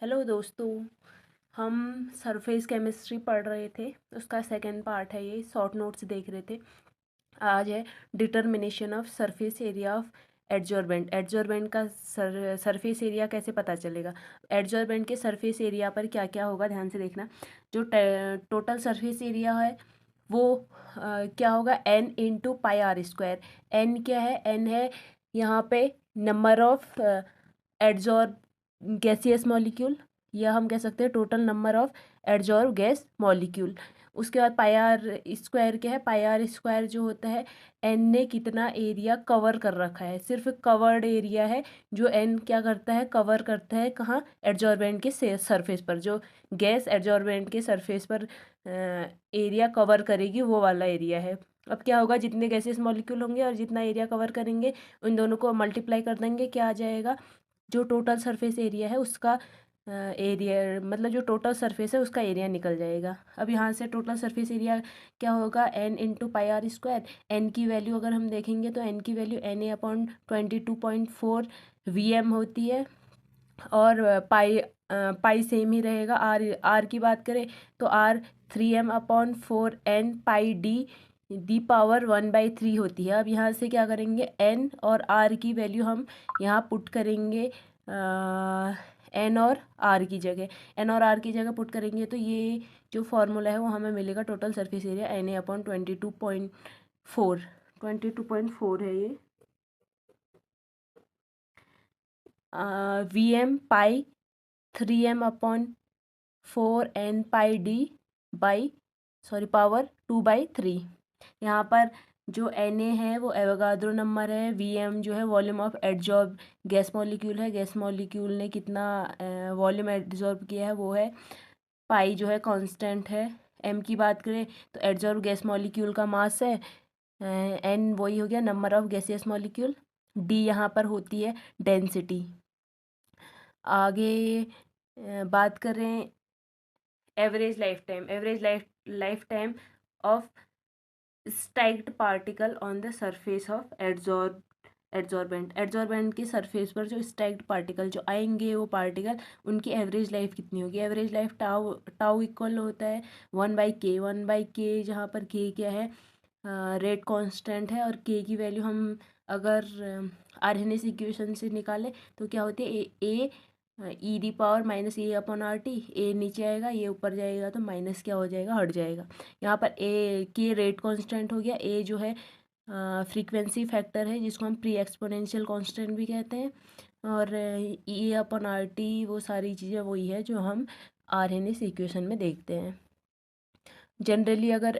Hello दोस्तों। हम surface chemistry पढ़ रहे थे, उसका सेकंड पार्ट है, ये शॉर्ट नोट्स देख रहे थे। आज है determination of surface area of adsorbent. Adsorbent का सरफेस एरिया कैसे पता चलेगा। एडजॉर्बेंट के सरफेस एरिया पर क्या क्या होगा, ध्यान से देखना। जो टोटल सरफेस एरिया है वो क्या होगा, n into pi r square. n क्या है, n है यहाँ पे number of adsorb gaseous molecule, या हम कह सकते हैं total number of adsorb gas molecule. उसके बाद पाई आर स्क्वायर क्या है, पाई आर स्क्वायर जो होता है एन ने कितना एरिया कवर कर रखा है, सिर्फ कवर्ड एरिया है जो एन क्या करता है, कवर करता है कहाँ, एडजॉर्बेंट के सरफेस पर। जो गैस एडजॉर्बेंट के सरफेस पर एरिया कवर करेगी वो वाला एरिया है। अब क्या होगा, जितने गैसेस मॉलिक्यूल होंगे और जितना एरिया कवर करेंगे उन दोनों को मल्टीप्लाई कर देंगे, क्या आ जाएगा, जो टोटल सरफेस एरिया है उसका एरिया, मतलब जो टोटल सरफेस है उसका एरिया निकल जाएगा। अब यहाँ से टोटल सरफेस एरिया क्या होगा, n into pi r square. N की वैल्यू अगर हम देखेंगे तो एन की वैल्यू Na/22.4 Vm होती है, और पाई सेम ही रहेगा। आर की बात करें तो are 3m/4n πd the power 1/3 होती है। अब यहाँ से क्या करेंगे, एन और आर की वैल्यू हम यहाँ पुट करेंगे, एन और आर की जगह, एन और आर की जगह पुट करेंगे तो ये जो फॉर्मूला है वो हमें मिलेगा, टोटल सरफेस एरिया Na/22.4 है ये। Vm पाई 3m/4n πd पावर 2/3। यहाँ पर जो Na है वो एवोगाड्रो नंबर है, Vm जो है volume of adsorb gas molecule है, गैस मॉलिक्यूल ने कितना वॉल्यूम एडजॉर्ब किया है वो है, पाई जो है कांस्टेंट है। m की बात करें तो एडजॉर्ब गैस मॉलिक्यूल का मास है, n वही हो गया number of gaseous molecule, d यहाँ पर होती है डेंसिटी। आगे बात करें average life time of stacked particle on the surface of adsorbent के सरफेस पर जो स्टैक्ड पार्टिकल जो आएंगे वो पार्टिकल, उनकी एवरेज लाइफ कितनी होगी। Average life tau tau equal होता है 1/k जहाँ पर k क्या है, रेट कांस्टेंट है, और k की वैल्यू हम अगर आर्हेनियस इक्वेशन से निकालें तो क्या होती है, ए e⁻−a/RT। ए नीचे आएगा, ये ऊपर जाएगा तो माइनस क्या हो जाएगा, हट जाएगा। यहाँ पर ए के रेट कांस्टेंट हो गया, ए जो है फ्रीक्वेंसी फैक्टर है जिसको हम प्री एक्सपोनेंशियल कांस्टेंट भी कहते हैं, और E/RT वो सारी चीज़ें वही है जो हम आर्हेनियस इक्वेशन में देखते हैं। जनरली अगर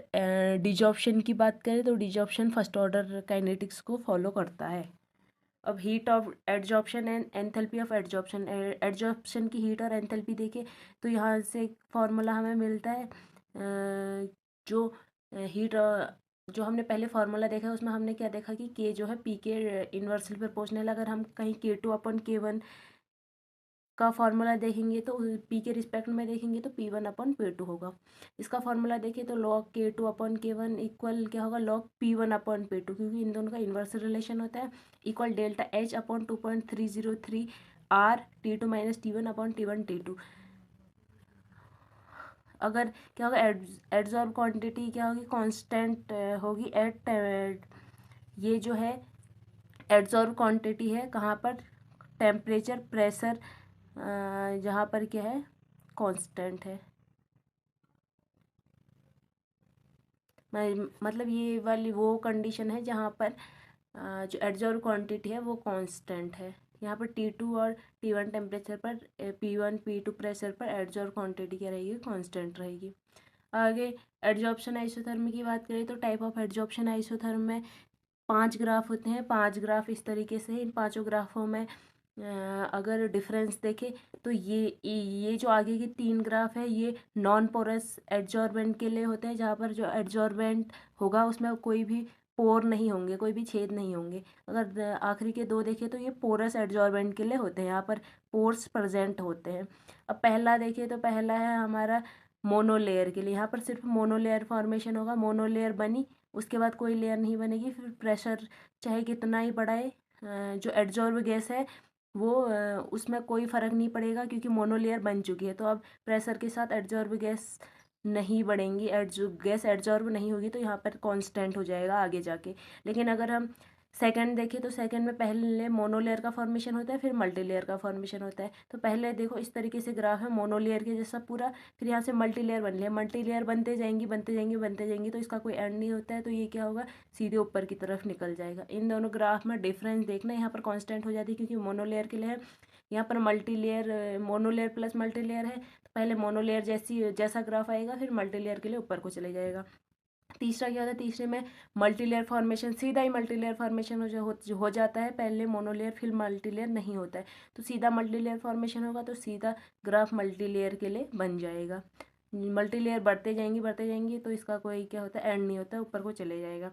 डिजॉर्प्शन की बात करें तो डिजॉर्प्शन फर्स्ट ऑर्डर काइनेटिक्स को फॉलो करता है। अब heat of adsorption and enthalpy of adsorption, adsorption की हीट और एंथैल्पी देखें तो यहाँ से एक फार्मूला हमें मिलता है, जो हीट जो हमने पहले फार्मूला देखा है उसमें हमने क्या देखा कि के जो है पी के इन्वर्सली प्रोपोर्शनल। अगर हम कहीं K2/K1 का फार्मूला देखेंगे तो पी के रिस्पेक्ट में देखेंगे तो P1/P2 होगा। इसका फार्मूला देखें तो log K2/K1 इक्वल क्या होगा, log P1/P2, क्योंकि इन दोनों का इन्वर्स रिलेशन होता है, equal delta H/2.303 R T2-T1/T1 T2। अगर क्या होगा, एड्जॉर्ब क्वांटिटी क्या होगी, कांस्टेंट होगी एट ये जो है एड्जॉर्ब क्वांटिटी है कहाँ पर, टेम्परेचर प्रेशर जहाँ पर क्या है, कांस्टेंट है। मतलब ये वाली वो कंडीशन है जहाँ पर जो एड्जॉर्ब क्वांटिटी है वो कांस्टेंट है। यहाँ पर T2 और T1 टेम्परेचर पर, P1 P2 प्रेशर पर एड्जॉर्ब क्वांटिटी क्या रहेगी, कांस्टेंट रहेगी। आगे एड्जॉर्प्शन आइसोथर्मी की बात करें तो टाइप ऑफ एड्जॉर्प्शन आइसोथर्म में 5 ग्राफ होते हैं, 5 ग्राफ इस तरीके से। इन पांचों ग्राफों में अगर डिफरेंस देखें तो ये जो आगे की 3 ग्राफ है ये नॉन पोरस एडजॉर्बेंट के लिए होते हैं, जहाँ पर जो एडजॉर्बेंट होगा उसमें कोई भी पोर नहीं होंगे, कोई भी छेद नहीं होंगे। अगर आखिरी के 2 देखें तो ये पोरस एडजॉर्बेंट के लिए होते हैं, यहाँ पर पोर्स प्रेजेंट होते हैं। अब पहला देखें तो पहला है हमारा मोनोलेयर के लिए, यहाँ पर सिर्फ मोनोलेयर फॉर्मेशन होगा, मोनोलेयर बनी उसके बाद कोई लेयर नहीं बनेगी, फिर प्रेशर चाहे कितना ही बढ़ाए जो एड्जॉर्ब गैस है वो उसमें कोई फ़र्क नहीं पड़ेगा क्योंकि मोनोलेयर बन चुकी है। तो अब प्रेशर के साथ एडजॉर्ब गैस नहीं बढ़ेंगी, गैस एडजॉर्ब नहीं होगी, तो यहाँ पर कांस्टेंट हो जाएगा आगे जाके। लेकिन अगर हम सेकंड देखें तो सेकंड में पहले मोनोलेयर का फॉर्मेशन होता है, फिर मल्टीलेयर का फॉर्मेशन होता है। तो पहले देखो इस तरीके से ग्राफ है मोनोलेयर के जैसा पूरा, फिर यहाँ से मल्टीलेयर बन लिया, मल्टीलेयर बनते जाएंगी बनते जाएंगी बनते जाएंगी, तो इसका कोई एंड नहीं होता है। तो ये क्या होगा, सीधे ऊपर की तरफ निकल जाएगा। इन दोनों ग्राफ में डिफरेंस देखना, यहाँ पर कांस्टेंट हो जाती है क्योंकि मोनोलेयर के लिए है, यहाँ पर मल्टीलेयर, मोनोलेयर प्लस मल्टीलेयर है। तो पहले मोनोलेयर जैसा ग्राफ आएगा, फिर मल्टीलेयर के लिए ऊपर को चले जाएगा। तीसरा क्या होता है, तीसरे में मल्टीलेयर फॉर्मेशन, सीधा ही मल्टीलेयर फॉर्मेशन हो जाता है, पहले मोनोलेयर फिर मल्टीलेयर नहीं होता है। तो सीधा मल्टीलेयर फॉर्मेशन होगा, तो सीधा ग्राफ मल्टीलेयर के लिए बन जाएगा। मल्टीलेयर बढ़ते जाएंगी तो इसका कोई क्या होता है, एंड नहीं होता है, ऊपर को चले जाएगा।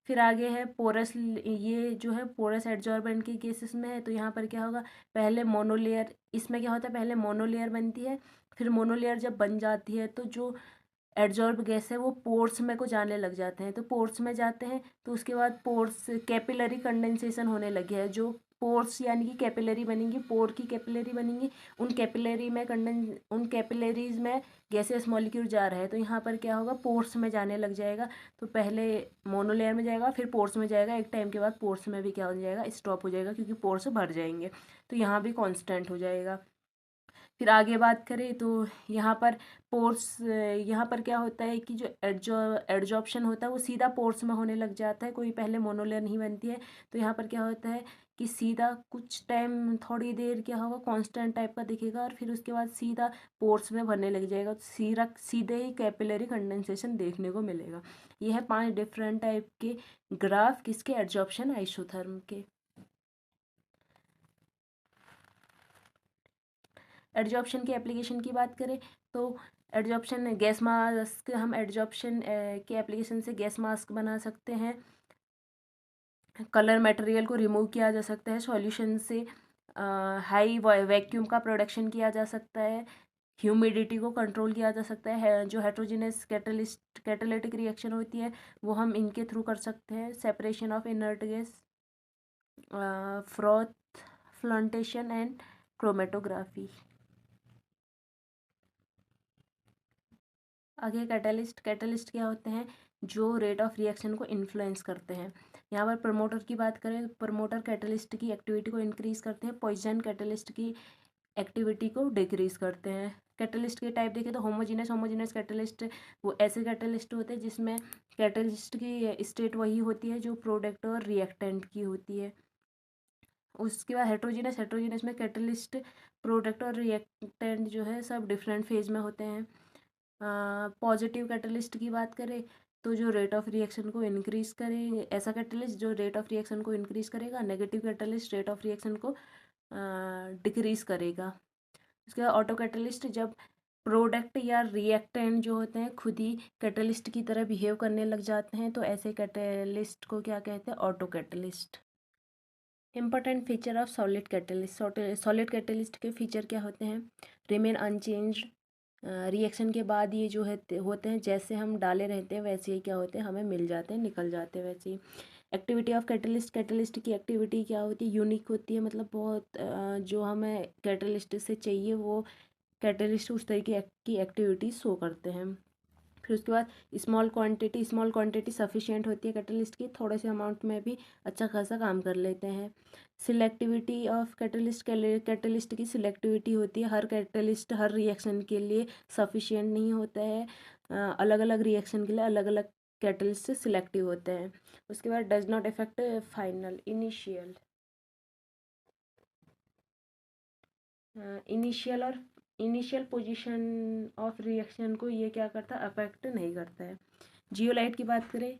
फिर आगे है पोरस, ये जो है पोरस एडजॉर्बेंट के केसेस में है। तो यहाँ पर क्या होगा, पहले मोनोलेयर, इसमें क्या होता है, पहले मोनोलेयर बनती है, फिर मोनोलेयर जब बन जाती है तो जो एडजॉर्ब गैस है वो पोर्स में को जाने लग जाते हैं। तो पोर्स में जाते हैं तो उसके बाद पोर्स कैपिलरी कंडेंसेशन होने लगे है। जो पोर्स यानी कि कैपिलरी बनेंगी, पोर की कैपिलरी बनेंगी, उन कैपिलरीज में गैसेस मॉलिक्यूल जा रहा है। तो यहाँ पर क्या होगा, पोर्स में जाने लग जाएगा। तो पहले मोनोलेयर में जाएगा, फिर पोर्स में जाएगा, एक टाइम के बाद पोर्स में भी क्या हो जाएगा, स्टॉप हो जाएगा क्योंकि पोर्स भर जाएंगे। तो यहाँ भी कांस्टेंट हो जाएगा। फिर आगे बात करें तो यहाँ पर पोर्स, यहाँ पर क्या होता है कि जो एडजॉर्प्शन होता है वो सीधा पोर्स में होने लग जाता है, कोई पहले मोनोलेयर नहीं बनती है। तो यहाँ पर क्या होता है कि सीधा कुछ टाइम, थोड़ी देर क्या होगा, कांस्टेंट टाइप का दिखेगा और फिर उसके बाद सीधा पोर्स में भरने लग जाएगा। तो सीधे ही कैपिलरी कंडेंसेशन देखने को मिलेगा। ये है 5 डिफरेंट टाइप के ग्राफ किसके, एडजॉर्प्शन आइसोथर्म के। एडजॉर्प्शन की एप्लीकेशन की बात करें तो एडजॉर्प्शन गैस मास्क, हम एडजॉर्प्शन के एप्लीकेशन से गैस मास्क बना सकते हैं। कलर मटेरियल को रिमूव किया जा सकता है सॉल्यूशन से। हाई वैक्यूम का प्रोडक्शन किया जा सकता है। ह्यूमिडिटी को कंट्रोल किया जा सकता है। जो हेट्रोजिनस कैटालिटिक रिएक्शन होती है वो हम इनके थ्रू कर सकते हैं। Separation of inert gas, froth flotation and chromatography. आगे कैटलिस्ट क्या होते हैं, जो रेट ऑफ रिएक्शन को इन्फ्लुएंस करते हैं। यहाँ पर प्रमोटर की बात करें तो प्रमोटर कैटलिस्ट की एक्टिविटी को इंक्रीज करते हैं, पॉइजन कैटलिस्ट की एक्टिविटी को डिक्रीज करते हैं। कैटलिस्ट के टाइप देखें तो होमोजीनस कैटलिस्ट वो ऐसे कैटलिस्ट होते हैं जिसमें कैटलिस्ट की स्टेट वही होती है जो प्रोडक्ट और रिएक्टेंट की होती है। उसके बाद हेट्रोजीनस में कैटलिस्ट, प्रोडक्ट और रिएक्टेंट जो है सब डिफरेंट फेज में होते हैं। पॉजिटिव कैटलिस्ट की बात करें तो जो रेट ऑफ रिएक्शन को इंक्रीज करे, ऐसा कैटलिस्ट जो रेट ऑफ रिएक्शन को इंक्रीज करेगा। Negative catalyst rate of reaction को डिक्रीज करेगा। उसके बाद ऑटो कैटलिस्ट, जब प्रोडक्ट या रिएक्टेंट जो होते हैं खुद ही कैटलिस्ट की तरह बिहेव करने लग जाते हैं, तो ऐसे कैटलिस्ट को क्या कहते हैं, auto catalyst. Important feature of solid catalyst, solid catalyst के फीचर क्या होते हैं, रिमेन अनचेंज्ड, रिएक्शन के बाद ये जो है होते हैं जैसे हम डाले रहते हैं वैसे ही क्या होते हैं, हमें मिल जाते हैं, निकल जाते हैं वैसे ही। एक्टिविटी ऑफ कैटलिस्ट की एक्टिविटी क्या होती है, यूनिक होती है, मतलब बहुत जो हमें कैटलिस्ट से चाहिए वो कैटलिस्ट उस तरीके की एक्टिविटी शो करते हैं। फिर उसके बाद स्मॉल क्वांटिटी सफिशिएंट होती है कैटलिस्ट की, थोड़े से अमाउंट में भी अच्छा खासा काम कर लेते हैं। सिलेक्टिविटी ऑफ कैटलिस्ट की सिलेक्टिविटी होती है, हर कैटलिस्ट हर रिएक्शन के लिए सफिशिएंट नहीं होता है, अलग अलग रिएक्शन के लिए अलग अलग कैटलिस्ट सिलेक्टिव होते हैं। उसके बाद does not effect final initial position of reaction को ये क्या करता है, अफेक्ट नहीं करता है। जियोलाइट की बात करें,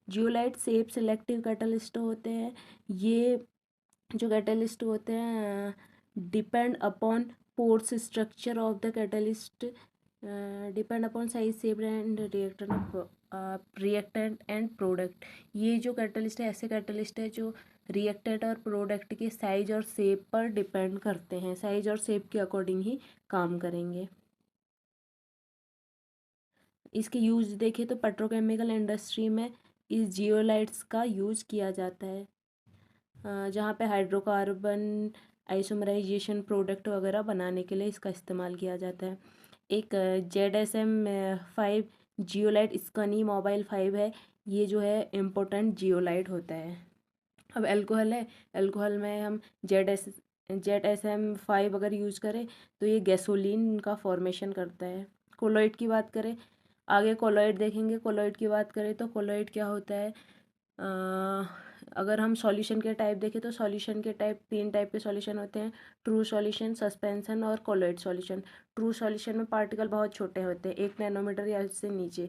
जियोलाइट सेफ सिलेक्टिव कैटलिस्ट होते हैं। ये जो कैटलिस्ट होते हैं depend upon pores structure of the catalyst, depend upon size shape and reactant and product. ये जो कैटलिस्ट है ऐसे कैटलिस्ट है जो रिएक्टेंट और प्रोडक्ट के साइज और शेप पर डिपेंड करते हैं, साइज और शेप के अकॉर्डिंग ही काम करेंगे। इसके यूज देखें तो पेट्रोकेमिकल इंडस्ट्री में इस जियोलाइट्स का यूज किया जाता है, जहाँ पे हाइड्रोकार्बन आइसोमराइजेशन प्रोडक्ट वगैरह बनाने के लिए इसका इस्तेमाल किया जाता है। एक ZSM-5 जियोलाइट स्कनी मोबाइल 5 है, ये जो है इम्पोर्टेंट जियोलाइट होता है। अब एल्कोहल है, एल्कोहल में हम ZSM-5 अगर यूज़ करें तो ये गैसोलीन का फॉर्मेशन करता है। कोलॉइड की बात करें, आगे कोलॉइड देखेंगे। कोलॉइड की बात करें तो कोलॉइड क्या होता है, अगर हम सॉल्यूशन के टाइप देखें तो सॉल्यूशन के टाइप 3 टाइप के सॉल्यूशन होते हैं, ट्रू सॉल्यूशन, सस्पेंशन और कोलॉइड सॉल्यूशन। ट्रू सॉल्यूशन में पार्टिकल बहुत छोटे होते हैं, 1 नैनोमीटर या इससे नीचे।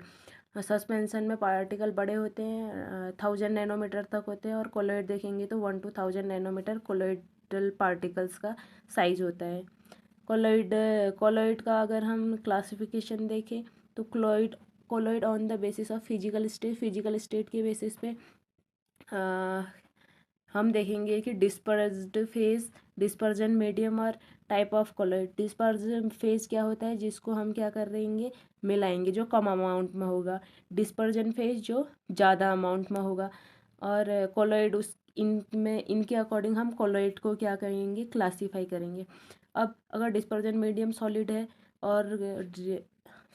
सस्पेंशन में पार्टिकल बड़े होते हैं, 1000 नैनोमीटर तक होते हैं। और कोलॉइड देखेंगे तो 1 to 1000 नैनोमीटर कोलॉइडल पार्टिकल्स का साइज होता है। कोलॉइड का अगर हम क्लासिफिकेशन देखें तो colloid on the basis of physical state के बेसिस पे हम देखेंगे कि डिस्पर्स्ड फेज, डिस्पर्जन मीडियम और type of colloid. Dispersion phase क्या होता है, जिसको हम क्या कर देंगे, मिलाएंगे, जो कम अमाउंट में होगा। डिस्पर्जन फेज जो ज़्यादा अमाउंट में होगा। और कोलॉइड उस इनमें इनके अकॉर्डिंग हम कोलॉइड को क्या करेंगे, क्लासीफाई करेंगे। अब अगर डिस्पर्जन मीडियम सॉलिड है और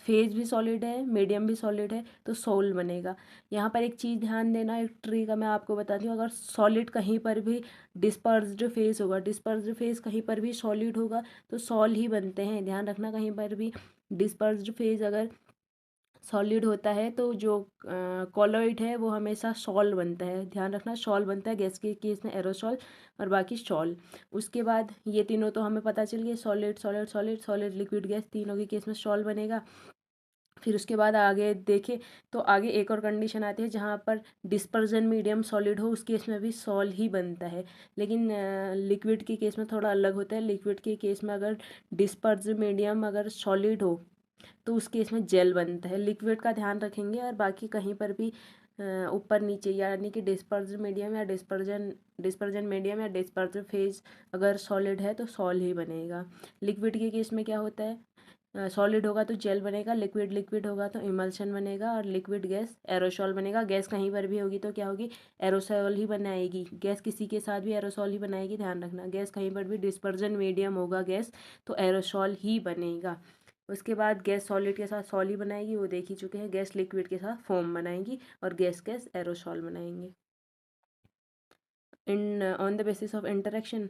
फेज भी सॉलिड है, मीडियम भी सॉलिड है, तो सोल बनेगा। यहाँ पर एक चीज़ ध्यान देना, एक ट्री का मैं आपको बताती हूँ। अगर सॉलिड कहीं पर भी डिस्पर्स्ड फेज होगा, डिस्पर्स्ड फेज कहीं पर भी सॉलिड होगा तो सॉल ही बनते हैं। ध्यान रखना, कहीं पर भी डिस्पर्स्ड फेज अगर सॉलिड होता है तो जो कॉलॉइड है वो हमेशा सॉल बनता है। ध्यान रखना, सॉल बनता है गैस के केस में एरोसॉल और बाकी सॉल। उसके बाद ये तीनों तो हमें पता चल गए, solid solid solid solid liquid gas, तीनों के केस में सॉल बनेगा। फिर उसके बाद आगे देखें तो आगे एक और कंडीशन आती है जहाँ पर डिस्पर्जन मीडियम सॉलिड हो, उस केस में भी सॉल ही बनता है। लेकिन लिक्विड के केस में थोड़ा अलग होता है। लिक्विड के केस में अगर डिस्पर्ज मीडियम अगर सॉलिड हो तो उस केस में जेल बनता है। लिक्विड का ध्यान रखेंगे। और बाकी कहीं पर भी ऊपर नीचे यानी कि डिस्पर्ज मीडियम या डिस्पर्जन मीडियम या डिस्पर्ज फेज अगर सॉलिड है तो सॉल ही बनेगा। लिक्विड के केस में क्या होता है, सॉलिड होगा तो जेल बनेगा, लिक्विड लिक्विड होगा तो इमल्शन बनेगा, और लिक्विड गैस एरोसॉल बनेगा। गैस कहीं पर भी होगी तो क्या होगी, एरोसॉल ही बनाएगी। गैस किसी के साथ भी एरोसॉल ही बनाएगी, ध्यान रखना। गैस कहीं पर भी डिस्पर्जन मीडियम होगा गैस तो एरोसॉल ही बनेगा। उसके बाद गैस सॉलिड के साथ सॉल ही बनाएगी, वो देख ही चुके हैं। गैस लिक्विड के साथ फोम बनाएगी और गैस एरोसॉल बनाएंगे। In on the basis of interaction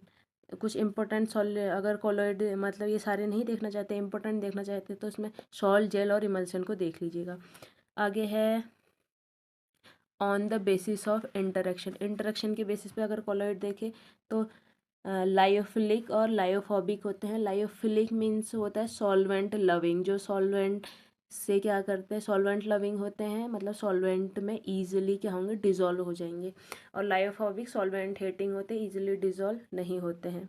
कुछ इंपॉर्टेंट सॉल, अगर कोलॉइड मतलब ये सारे नहीं देखना चाहते, इंपॉर्टेंट देखना चाहते तो उसमें सॉल, जेल और इमल्शन को देख लीजिएगा। आगे है on the basis of interaction. Interaction के बेसिस पे अगर कोलॉइड देखें तो लायोफिलिक और लायोफोबिक होते हैं। लायोफिलिक मीन्स होता है सॉल्वेंट लविंग, जो सॉल्वेंट से क्या करते हैं, सॉल्वेंट लविंग होते हैं, मतलब सॉल्वेंट में ईजिली क्या होंगे, डिज़ोल्व हो जाएंगे। और लायोफोबिक सॉल्वेंट हेटिंग होते हैं, ईजिली डिज़ोल्व नहीं होते हैं।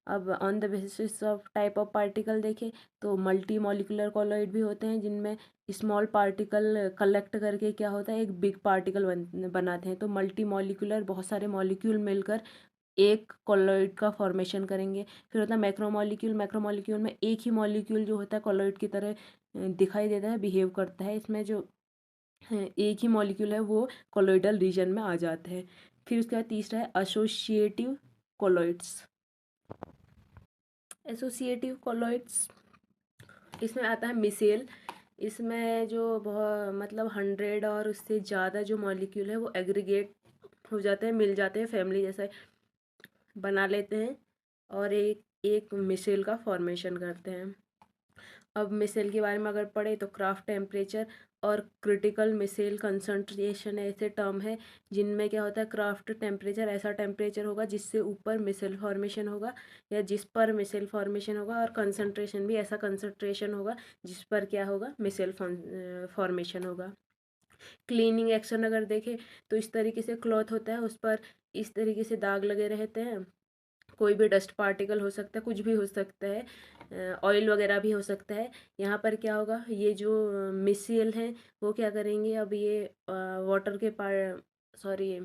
अब on the basis of type of particle देखें तो मल्टी मॉलिकुलर कॉलॉइड भी होते हैं, जिनमें स्मॉल पार्टिकल कलेक्ट करके क्या होता है, एक बिग पार्टिकल बनाते हैं। तो मल्टी मॉलिकुलर, बहुत सारे मॉलिक्यूल मिलकर एक कॉलॉइड का फॉर्मेशन करेंगे। फिर होता है मैक्रोमॉलिक्यूल। मैक्रोमॉलिक्यूल में एक ही मॉलिक्यूल जो होता है कॉलॉइड की तरह दिखाई देता है, बिहेव करता है। इसमें जो एक ही मॉलिक्यूल है वो कॉलॉइडल रीजन में आ जाते हैं। फिर उसके बाद तीसरा है एसोसिएटिव कॉलॉइड्स। एसोसिएटिव कॉलॉइड्स, इसमें आता है मिसेल। इसमें जो बहुत मतलब 100 और उससे ज़्यादा जो मॉलिक्यूल है वो एग्रीगेट हो जाते हैं, मिल जाते हैं, फैमिली जैसा बना लेते हैं और एक एक मिसेल का फॉर्मेशन करते हैं। अब मिसेल के बारे में अगर पढ़े तो क्राफ्ट टेम्परेचर और क्रिटिकल मिसेल कंसंट्रेशन ऐसे टर्म है, जिनमें क्या होता है, क्राफ्ट टेम्परेचर ऐसा टेम्परेचर होगा जिससे ऊपर मिसेल फॉर्मेशन होगा या जिस पर मिसेल फॉर्मेशन होगा, और कंसंट्रेशन भी ऐसा कंसंट्रेशन होगा जिस पर क्या होगा, मिसेल फॉर्मेशन होगा। क्लीनिंग एक्शन अगर देखें तो इस तरीके से क्लॉथ होता है, उस पर इस तरीके से दाग लगे रहते हैं। कोई भी डस्ट पार्टिकल हो सकता है, कुछ भी हो सकता है, ऑयल वगैरह भी हो सकता है। यहाँ पर क्या होगा, ये जो मिसेल हैं वो क्या करेंगे, अब ये वाटर के पार सॉरी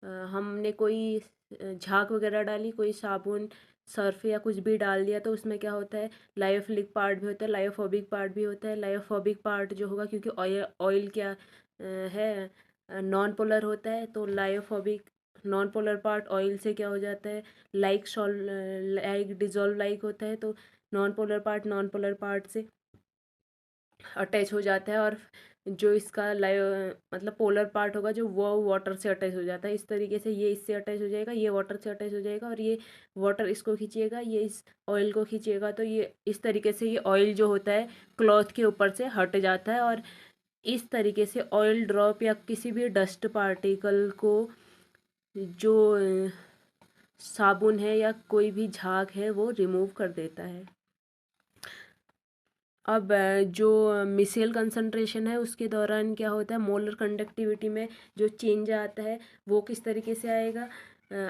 हमने कोई झाग वगैरह डाली, कोई साबुन, सर्फ या कुछ भी डाल दिया, तो उसमें क्या होता है, लायोफिलिक पार्ट भी होता है, लायोफोबिक पार्ट भी होता है। लायोफोबिक पार्ट जो होगा, क्योंकि ऑयल ऑयल क्या है, नॉन पोलर होता है, तो lyophobic non polar part oil से क्या हो जाता है, लाइक डिजॉल्व लाइक होता है, तो नॉन पोलर पार्ट से अटैच हो जाता है, और जो इसका मतलब पोलर पार्ट होगा जो वो वाटर से अटैच हो जाता है। इस तरीके से ये इससे अटैच हो जाएगा, ये वाटर से अटैच हो जाएगा, और ये वाटर इसको खींचेगा, ये इस ऑयल को खींचेगा, तो ये इस तरीके से ये ऑयल जो होता है क्लॉथ के ऊपर से हट जाता है, और इस तरीके से ऑयल ड्रॉप या किसी भी डस्ट पार्टिकल को जो साबुन है या कोई भी झाग है वो रिमूव कर देता है। अब जो मिसेल कंसंट्रेशन है उसके दौरान क्या होता है, मोलर कंडक्टिविटी में जो चेंज आता है वो किस तरीके से आएगा।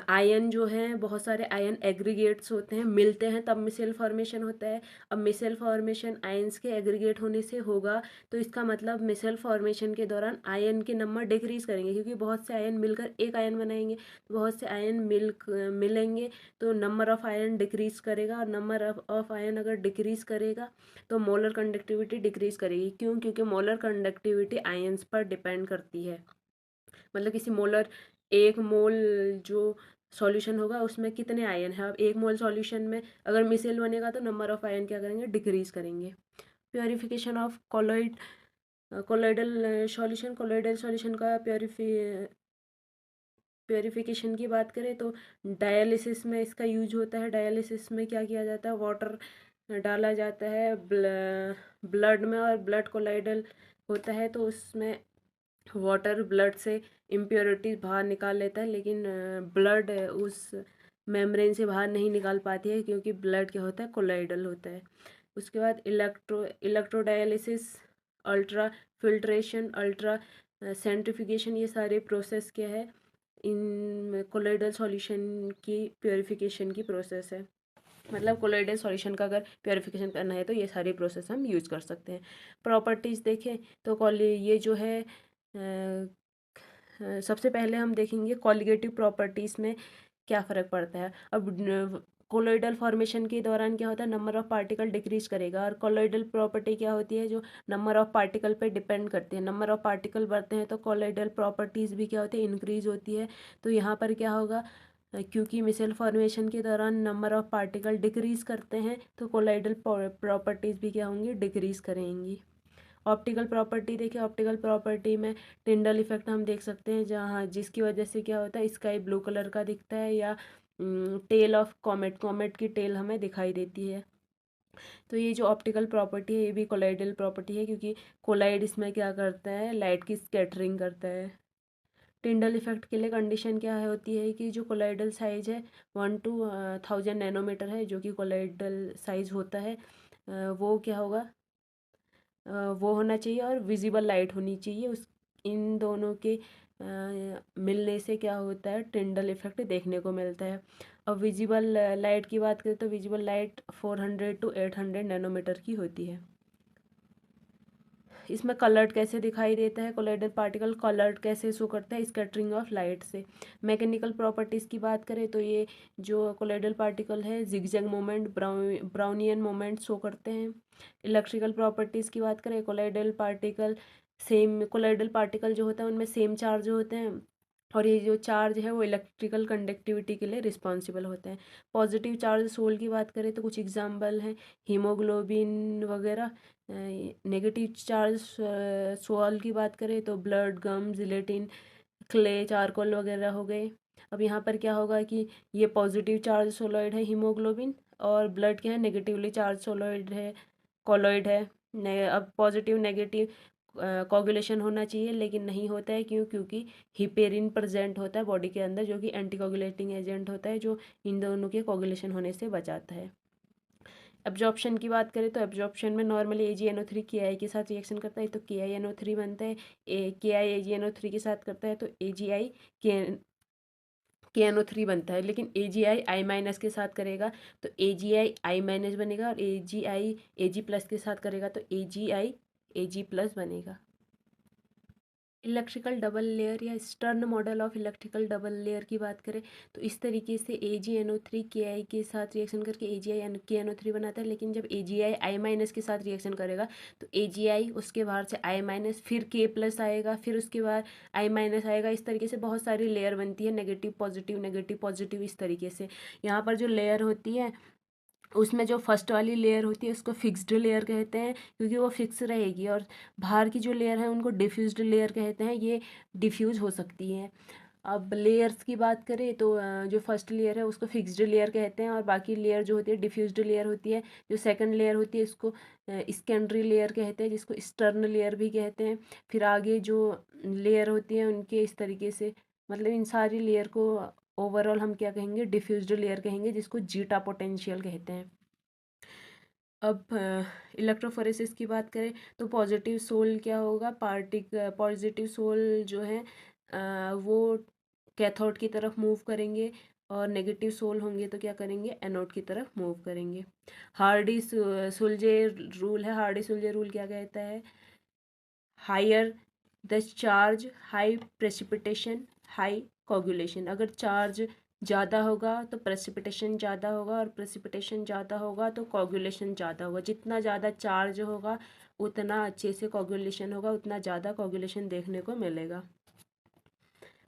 आयन जो है, बहुत सारे आयन एग्रीगेट्स होते हैं, मिलते हैं तब मिसेल फॉर्मेशन होता है। अब मिसेल फॉर्मेशन आयन्स के एग्रीगेट होने से होगा, तो इसका मतलब मिसेल फॉर्मेशन के दौरान आयन के नंबर डिक्रीज करेंगे, क्योंकि बहुत से आयन मिलकर एक आयन बनाएंगे, तो बहुत से आयन मिलेंगे तो नंबर ऑफ आयन डिक्रीज करेगा, और नंबर ऑफ आयन अगर डिक्रीज करेगा तो मोलर कंडक्टिविटी डिक्रीज करेगी। क्यों? क्योंकि मोलर कंडक्टिविटी आयंस पर डिपेंड करती है। मतलब किसी मोलर, एक मोल जो सॉल्यूशन होगा उसमें कितने आयन है। अब एक मोल सॉल्यूशन में अगर मिसेल बनेगा तो नंबर ऑफ आयन क्या करेंगे, डिक्रीज करेंगे। प्योरिफिकेशन ऑफ कोलोइडल सॉल्यूशन का प्योरिफिकेशन की बात करें तो डायलिसिस में इसका यूज होता है। डायलिसिस में क्या किया जाता है, वाटर डाला जाता है ब्लड में, और ब्लड कोलाइडल होता है तो उसमें वाटर ब्लड से इम्प्योरिटीज बाहर निकाल लेता है, लेकिन ब्लड उस मेम्ब्रेन से बाहर नहीं निकाल पाती है, क्योंकि ब्लड क्या होता है, कोलाइडल होता है। उसके बाद इलेक्ट्रोडायलिसिस, अल्ट्रा फिल्ट्रेशन, अल्ट्रा सेंट्रिफिकेशन, ये सारे प्रोसेस क्या है, इन कोलाइडल सॉल्यूशन की प्योरिफिकेशन की प्रोसेस है। मतलब कोलाइडल सॉल्यूशन का अगर प्योरिफिकेशन करना है तो ये सारी प्रोसेस हम यूज कर सकते हैं। प्रॉपर्टीज़ देखें तो ये जो है सबसे पहले हम देखेंगे कॉलिगेटिव प्रॉपर्टीज़ में क्या फ़र्क पड़ता है। अब कोलोइडल फॉर्मेशन के दौरान क्या होता है, नंबर ऑफ पार्टिकल डिक्रीज करेगा, और कोलोइडल प्रॉपर्टी क्या होती है, जो नंबर ऑफ पार्टिकल पे डिपेंड करती है। नंबर ऑफ पार्टिकल बढ़ते हैं तो कोलोइडल प्रॉपर्टीज़ भी क्या होती है, इंक्रीज होती है। तो यहाँ पर क्या होगा, क्योंकि मिसेल फॉर्मेशन के दौरान नंबर ऑफ पार्टिकल डिक्रीज करते हैं तो कोलोइडल प्रॉपर्टीज़ भी क्या होंगी, डिक्रीज करेंगी। ऑप्टिकल प्रॉपर्टी देखिए, ऑप्टिकल प्रॉपर्टी में टिंडल इफेक्ट हम देख सकते हैं, जहाँ जिसकी वजह से क्या होता है, स्काई ब्लू कलर का दिखता है, या टेल ऑफ कॉमेट, कॉमेट की टेल हमें दिखाई देती है। तो ये जो ऑप्टिकल प्रॉपर्टी है ये भी कोलाइडल प्रॉपर्टी है, क्योंकि कोलाइड इसमें क्या करता है, लाइट की स्कैटरिंग करता है। टिंडल इफेक्ट के लिए कंडीशन क्या है होती है कि जो कोलाइडल साइज है 1 to 1000 नैनोमीटर है, जो कि कोलाइडल साइज होता है, वो क्या होगा, वो होना चाहिए, और विजिबल लाइट होनी चाहिए। उस इन दोनों के मिलने से क्या होता है, टिंडल इफेक्ट देखने को मिलता है। अब विजिबल लाइट की बात करें तो विजिबल लाइट 400 to 800 नैनोमीटर की होती है। इसमें कलर्ड कैसे दिखाई देता है, कोलाइडल पार्टिकल कलर्ड कैसे शो करता है, स्कैटरिंग ऑफ लाइट से। मैकेनिकल प्रॉपर्टीज़ की बात करें तो ये जो कोलाइडल पार्टिकल है zigzag moment, Brownian moment show करते हैं। इलेक्ट्रिकल प्रॉपर्टीज़ की बात करें, कोलाइडल पार्टिकल जो होता है उनमें सेम चार्ज होते हैं, और ये जो चार्ज है वो इलेक्ट्रिकल कंडक्टिविटी के लिए रिस्पॉन्सिबल होते हैं। पॉजिटिव चार्ज सोल की बात करें तो कुछ एग्जांपल हैं, हीमोग्लोबिन वगैरह। नेगेटिव चार्ज सोल की बात करें तो ब्लड, गम, जिलेटिन, क्ले, चारकोल वगैरह हो गए। अब यहाँ पर क्या होगा कि ये पॉजिटिव चार्ज सोलॉइड है हीमोग्लोबिन, और ब्लड क्या है, नेगेटिवली चार्ज सोलॉइड है, कॉलॉइड है। अब पॉजिटिव नेगेटिव कोगुलेशन होना चाहिए, लेकिन नहीं होता है। क्यों? क्योंकि हिपेरिन प्रेजेंट होता है बॉडी के अंदर, जो कि एंटी कोगुलेटिंग एजेंट होता है, जो इन दोनों के कोगुलेशन होने से बचाता है। एब्जॉर्प्शन की बात करें तो एब्जॉर्प्शन में नॉर्मली AgNO3 KI के साथ रिएक्शन करता है तो KiNO3 बनता है। KI AgNO3 के साथ करता है तो AgI KNO3 बनता है। लेकिन AgI I- के साथ करेगा तो AgI I- बनेगा, और AgI Ag+ के साथ करेगा तो AgI Ag+ बनेगा। इलेक्ट्रिकल डबल लेयर या stern model of electrical double layer की बात करें तो इस तरीके से AgNO3 KI के साथ रिएक्शन करके AgI KNO3 बनाता है, लेकिन जब AgI I- के साथ रिएक्शन करेगा तो AgI उसके बाहर से I-, फिर K+ आएगा, फिर उसके बाद I- आएगा। इस तरीके से बहुत सारी लेयर बनती है, नेगेटिव पॉजिटिव इस तरीके से। यहाँ पर जो लेयर होती है उसमें जो फर्स्ट वाली लेयर होती है उसको फिक्स्ड लेयर कहते हैं, क्योंकि वो फिक्स रहेगी, और बाहर की जो लेयर है उनको डिफ्यूज्ड लेयर कहते हैं, ये डिफ्यूज हो सकती हैं। अब लेयर्स की बात करें तो जो फर्स्ट लेयर है उसको फिक्स्ड लेयर कहते हैं, और बाकी लेयर जो होती है डिफ्यूज्ड लेयर होती है। जो सेकंड लेयर होती है इसको सेकेंडरी लेयर कहते हैं, जिसको स्टर्न लेयर भी कहते हैं। फिर आगे जो लेयर होती है उनके इस तरीके से, मतलब इन सारी लेयर को ओवरऑल हम क्या कहेंगे, डिफ्यूज्ड लेयर कहेंगे, जिसको जीटा पोटेंशियल कहते हैं। अब इलेक्ट्रोफोरेसिस की बात करें तो पॉजिटिव सोल क्या होगा, पॉजिटिव सोल जो है वो कैथोड की तरफ मूव करेंगे, और नेगेटिव सोल होंगे तो क्या करेंगे, एनोड की तरफ मूव करेंगे। सुलजे रूल है। हार्डी सुलजे रूल क्या कहता है, higher the charge high precipitation high coagulation. अगर चार्ज ज़्यादा होगा तो प्रेसिपिटेशन ज़्यादा होगा, और प्रेसिपिटेशन ज़्यादा होगा तो कोगुलेशन ज़्यादा होगा। जितना ज़्यादा चार्ज होगा उतना अच्छे से कोगुलेशन होगा, उतना ज़्यादा कोगुलेशन देखने को मिलेगा।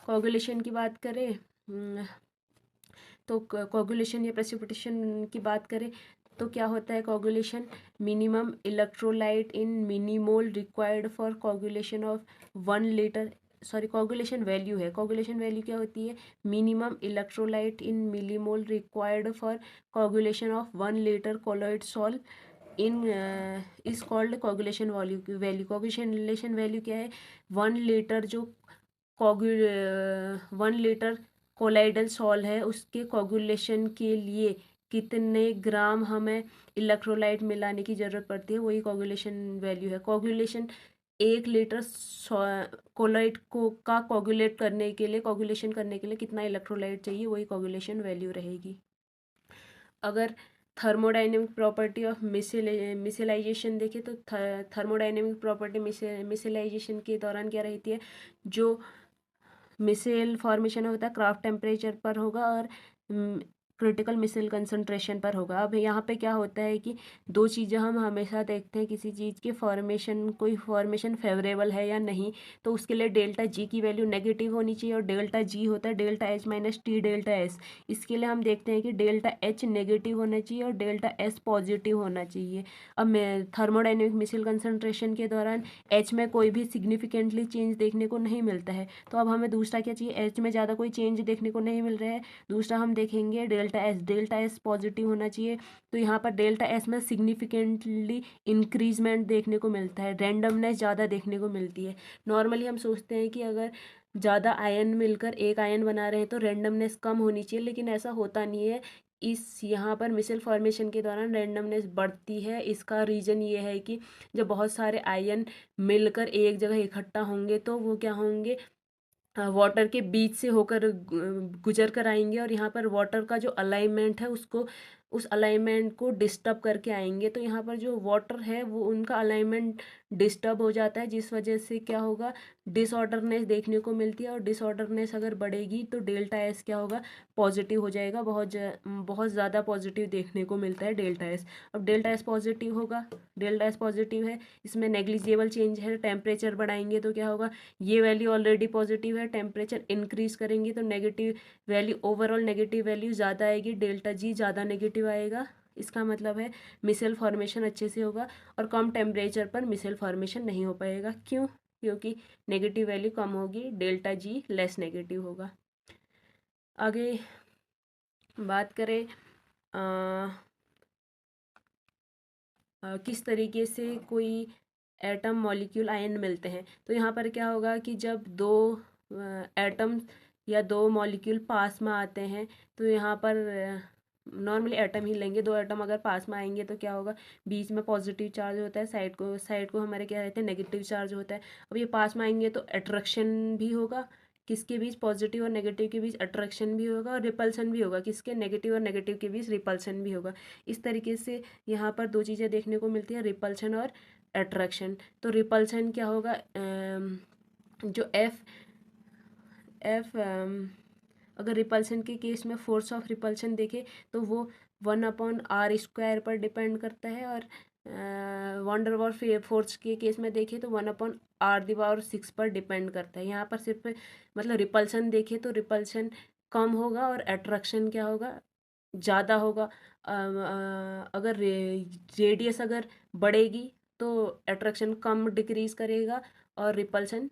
कोगुलेशन की बात करें तो कोगुलेशन या प्रेसिपिटेशन की बात करें तो क्या होता है coagulation, minimum electrolyte in millimole required for coagulation of 1 litre, sorry coagulation value है। कोगुलेशन वैल्यू क्या होती है, minimum electrolyte in millimole required for coagulation of 1 litre colloid sol in is called coagulation value. Coagulation value क्या है, 1 litre जो 1 litre colloidal salt है उसके coagulation के लिए कितने ग्राम हमें इलेक्ट्रोलाइट मिलाने की ज़रूरत पड़ती है, वही कोगुलेशन वैल्यू है। कोगुलेशन 1 लीटर कोलाइड को का कोगुलेट करने के लिए, कोगुलेशन करने के लिए कितना इलेक्ट्रोलाइट चाहिए, वही कोगुलेशन वैल्यू रहेगी। अगर थर्मोडाइनमिक प्रॉपर्टी ऑफ मिसेलाइजेशन देखें तो थर्मोडाइनमिक प्रॉपर्टी मिसेलाइजेशन के दौरान क्या रहती है, जो मिसेल फॉर्मेशन होता है क्राफ्ट टेम्परेचर पर होगा और क्रिटिकल मिसेल कंसंट्रेशन पर होगा। अब यहाँ पे क्या होता है कि दो चीज़ें हम हमेशा देखते हैं, किसी चीज़ की फॉर्मेशन, कोई फॉर्मेशन फेवरेबल है या नहीं, तो उसके लिए डेल्टा जी की वैल्यू नेगेटिव होनी चाहिए, और डेल्टा जी होता है delta H minus T delta S. इसके लिए हम देखते हैं कि डेल्टा एच नेगेटिव होना चाहिए और डेल्टा एस पॉजिटिव होना चाहिए। अब मैं थर्मोडाइनमिक मिसेल कंसंट्रेशन के दौरान एच में कोई भी सिग्निफिकेंटली चेंज देखने को नहीं मिलता है, तो अब हमें दूसरा क्या चाहिए, एच में ज़्यादा कोई चेंज देखने को नहीं मिल रहा है, दूसरा हम देखेंगे डेल्टा एस पॉजिटिव होना चाहिए। तो यहाँ पर डेल्टा एस में सिग्निफिकेंटली इंक्रीजमेंट देखने को मिलता है, रैंडमनेस ज़्यादा देखने को मिलती है। नॉर्मली हम सोचते हैं कि अगर ज़्यादा आयन मिलकर एक आयन बना रहे हैं तो रैंडमनेस कम होनी चाहिए, लेकिन ऐसा होता नहीं है। इस यहाँ पर मिसेल फॉर्मेशन के दौरान रैंडमनेस बढ़ती है। इसका रीज़न ये है कि जब बहुत सारे आयन मिलकर एक जगह इकट्ठा होंगे तो वो क्या होंगे, वाटर के बीच से होकर गुजर कर आएंगे, और यहाँ पर वाटर का जो अलाइनमेंट है उसको, उस अलाइनमेंट को डिस्टर्ब करके आएंगे। तो यहाँ पर जो वाटर है वो उनका अलाइनमेंट डिस्टर्ब हो जाता है, जिस वजह से क्या होगा, डिसऑर्डरनेस देखने को मिलती है, और डिसऑर्डरनेस अगर बढ़ेगी तो डेल्टा एस क्या होगा, पॉजिटिव हो जाएगा, बहुत ज़्यादा पॉजिटिव देखने को मिलता है डेल्टा एस। अब डेल्टा एस पॉजिटिव होगा, डेल्टा एस पॉजिटिव है, इसमें नेग्लिजिबल चेंज है, टेम्परेचर बढ़ाएंगे तो क्या होगा, ये वैल्यू ऑलरेडी पॉजिटिव है, टेम्परेचर इंक्रीज करेंगे तो negative value, overall negative value ज़्यादा आएगी, डेल्टा जी ज़्यादा नेगेटिव आएगा। इसका मतलब है मिसेल फॉर्मेशन अच्छे से होगा, और कम टेम्परेचर पर मिसेल फॉर्मेशन नहीं हो पाएगा। क्यों, क्योंकि नेगेटिव वैल्यू कम होगी, डेल्टा जी लेस नेगेटिव होगा। आगे बात करें किस तरीके से कोई एटम मॉलिक्यूल आयन मिलते हैं, तो यहाँ पर क्या होगा कि जब दो एटम या दो मॉलिक्यूल पास में आते हैं तो यहाँ पर नॉर्मली एटम ही लेंगे, दो एटम अगर पास में आएंगे तो क्या होगा, बीच में पॉजिटिव चार्ज होता है, साइड को हमारे क्या रहते हैं, नेगेटिव चार्ज होता है। अब ये पास में आएंगे तो अट्रैक्शन भी होगा, किसके बीच, पॉजिटिव और नेगेटिव के बीच अट्रैक्शन भी होगा, और रिपल्सन भी होगा, किसके, नेगेटिव और नेगेटिव के बीच रिपल्सन भी होगा। इस तरीके से यहाँ पर दो चीज़ें देखने को मिलती हैं, रिपल्सन और अट्रैक्शन। तो रिपल्सन क्या होगा, जो एफ एफ अगर रिपल्सन के केस में फोर्स ऑफ रिपल्सन देखे तो वो 1/r² पर डिपेंड करता है, और वंडरवॉल फोर्स के केस में देखे तो 1/r⁶ पर डिपेंड करता है। यहाँ पर सिर्फ मतलब रिपल्सन देखे तो रिपल्सन कम होगा और अट्रैक्शन क्या होगा, ज़्यादा होगा। अगर रेडियस अगर बढ़ेगी तो अट्रैक्शन कम डिक्रीज़ करेगा, और रिपल्सन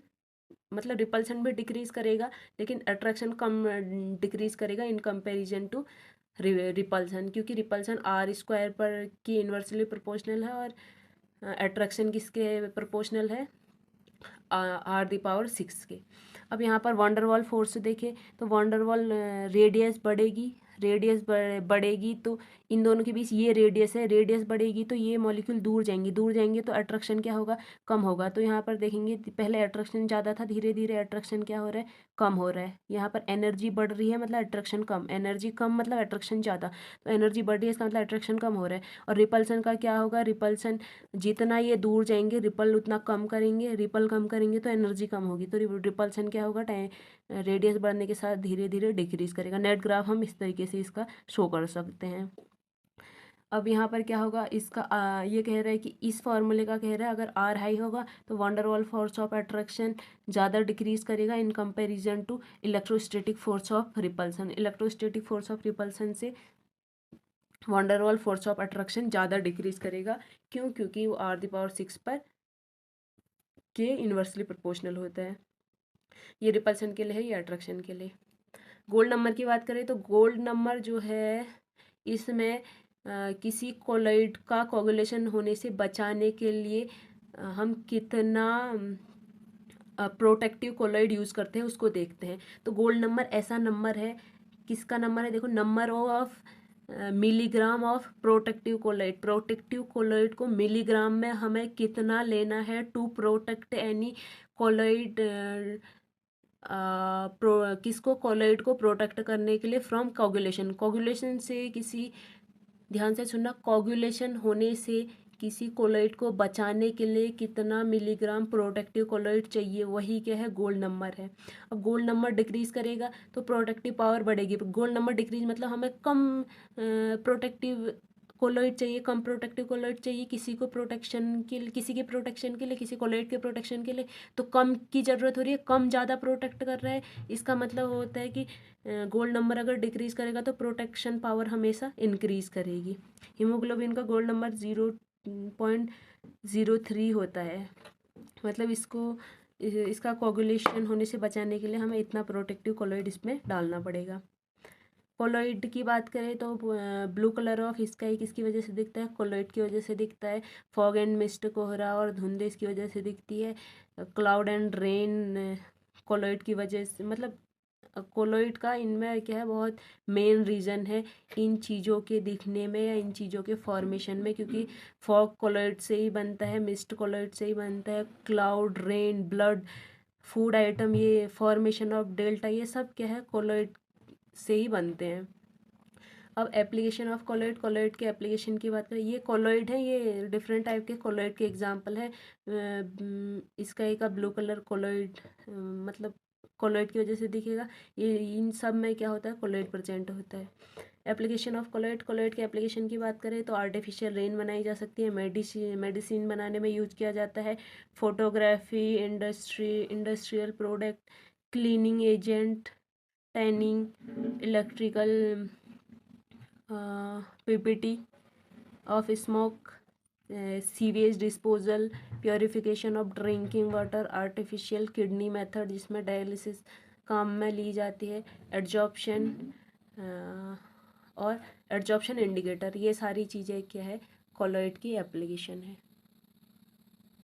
मतलब रिपल्सन भी डिक्रीज़ करेगा लेकिन अट्रैक्शन कम डिक्रीज़ करेगा इन कंपैरिजन टू रिपल्सन, क्योंकि रिपल्सन r² पर की इन्वर्सली प्रोपोर्शनल है और अट्रैक्शन किसके प्रोपोर्शनल है, r⁶ के। अब यहाँ पर वंडरवॉल फोर्स देखें तो वंडरवॉल रेडियस बढ़ेगी तो इन दोनों के बीच ये रेडियस है, रेडियस बढ़ेगी तो ये मॉलिक्यूल दूर जाएंगे तो अट्रैक्शन क्या होगा, कम होगा। तो यहाँ पर देखेंगे पहले अट्रैक्शन ज़्यादा था, धीरे धीरे अट्रैक्शन क्या हो रहा है, कम हो रहा है। यहाँ पर एनर्जी बढ़ रही है मतलब अट्रैक्शन कम, एनर्जी कम मतलब अट्रैक्शन ज़्यादा, तो एनर्जी बढ़ रही है इसका मतलब अट्रैक्शन कम हो रहा है। और रिपल्सन का क्या होगा, रिपल्सन जितना ये दूर जाएंगे रिपल उतना कम करेंगे, रिपल कम करेंगे तो एनर्जी कम होगी, तो रिपल्सन क्या होगा, रेडियस बढ़ने के साथ धीरे धीरे डिक्रीज करेगा। नेट ग्राफ हम इस तरीके से इसका शो कर सकते हैं। अब यहाँ पर क्या होगा, इसका ये कह रहा है कि इस फॉर्मूले का कह रहा है अगर आर हाई होगा तो वंडरवॉल फोर्स ऑफ अट्रैक्शन ज़्यादा डिक्रीज करेगा in comparison to electrostatic force of repulsion. Electrostatic force of repulsion से वंडरवॉल फोर्स ऑफ अट्रैक्शन ज़्यादा डिक्रीज करेगा। क्यों, क्योंकि वो r⁶ पर के इन्वर्सली प्रोपोर्शनल होता है। ये रिपल्सन के लिए है, ये अट्रैक्शन के लिए। गोल्ड नंबर की बात करें तो गोल्ड नंबर जो है इसमें किसी कोलॉइड का कोगुलेशन होने से बचाने के लिए हम कितना प्रोटेक्टिव कोलॉइड यूज़ करते हैं उसको देखते हैं। तो गोल्ड नंबर ऐसा नंबर है, किसका नंबर है, देखो number of milligram of protective colloid. Protective colloid को मिलीग्राम में हमें कितना लेना है टू प्रोटेक्ट एनी कोलॉइड, किसको, कोलॉइड को प्रोटेक्ट करने के लिए फ्रॉम कोगुलेशन। कोगुलेशन से किसी, ध्यान से सुनना, कोगुलेशन होने से किसी कोलॉइड को बचाने के लिए कितना मिलीग्राम प्रोटेक्टिव कोलॉइड चाहिए, वही क्या है, गोल्ड नंबर है। अब गोल्ड नंबर डिक्रीज करेगा तो प्रोटेक्टिव पावर बढ़ेगी। गोल्ड नंबर डिक्रीज मतलब हमें कम प्रोटेक्टिव कोलॉइड चाहिए, कम प्रोटेक्टिव कोलॉइड चाहिए किसी को प्रोटेक्शन के लिए, किसी के प्रोटेक्शन के लिए, किसी कोलॉइड के प्रोटेक्शन के लिए, तो कम की ज़रूरत हो रही है, कम ज़्यादा प्रोटेक्ट कर रहा है। इसका मतलब होता है कि गोल्ड नंबर अगर डिक्रीज करेगा तो प्रोटेक्शन पावर हमेशा इंक्रीज करेगी। हीमोग्लोबिन का गोल्ड नंबर 0.03 होता है, मतलब इसका कोगुलेशन होने से बचाने के लिए हमें इतना प्रोटेक्टिव कोलॉइड इसमें डालना पड़ेगा। कोलॉइड की बात करें तो ब्लू कलर ऑफ स्काई किसकी वजह से दिखता है, कोलॉइड की वजह से दिखता है। फॉग एंड मिस्ट, कोहरा और धुंध इसकी वजह से दिखती है। क्लाउड एंड रेन कोलॉइड की वजह से, मतलब कोलॉइड का इनमें क्या है, बहुत मेन रीज़न है इन चीज़ों के दिखने में या इन चीज़ों के फॉर्मेशन में, क्योंकि फॉग कोलॉइड से ही बनता है, मिस्ट कोलॉइड से ही बनता है, cloud, rain, blood, food item, ये फॉर्मेशन ऑफ डेल्टा, ये सब क्या है, कोलॉइड से ही बनते हैं। अब एप्लीकेशन ऑफ कोलॉइड, कोलॉइड के एप्लीकेशन की बात करें, ये कोलॉइड है, ये डिफरेंट टाइप के कोलॉइड के एग्जांपल है। इसका एक ब्लू कलर कोलॉइड, मतलब कोलॉइड की वजह से दिखेगा। ये इन सब में क्या होता है, कोलॉइड प्रेजेंट होता है। एप्लीकेशन ऑफ कोलॉइड, कोलॉइड के एप्लीकेशन की बात करें तो आर्टिफिशियल रेन बनाई जा सकती है, मेडिसिन बनाने में यूज किया जाता है, photography, industrial product, cleaning agent, tanning, electrical, PPT of smoke, sewage disposal, purification of drinking water, artificial kidney method जिसमें डायलिसिस काम में ली जाती है, एड्जॉर्प्शन और एड्जॉर्प्शन इंडिकेटर, ये सारी चीज़ें क्या है, कोलॉइड की एप्लीकेशन है।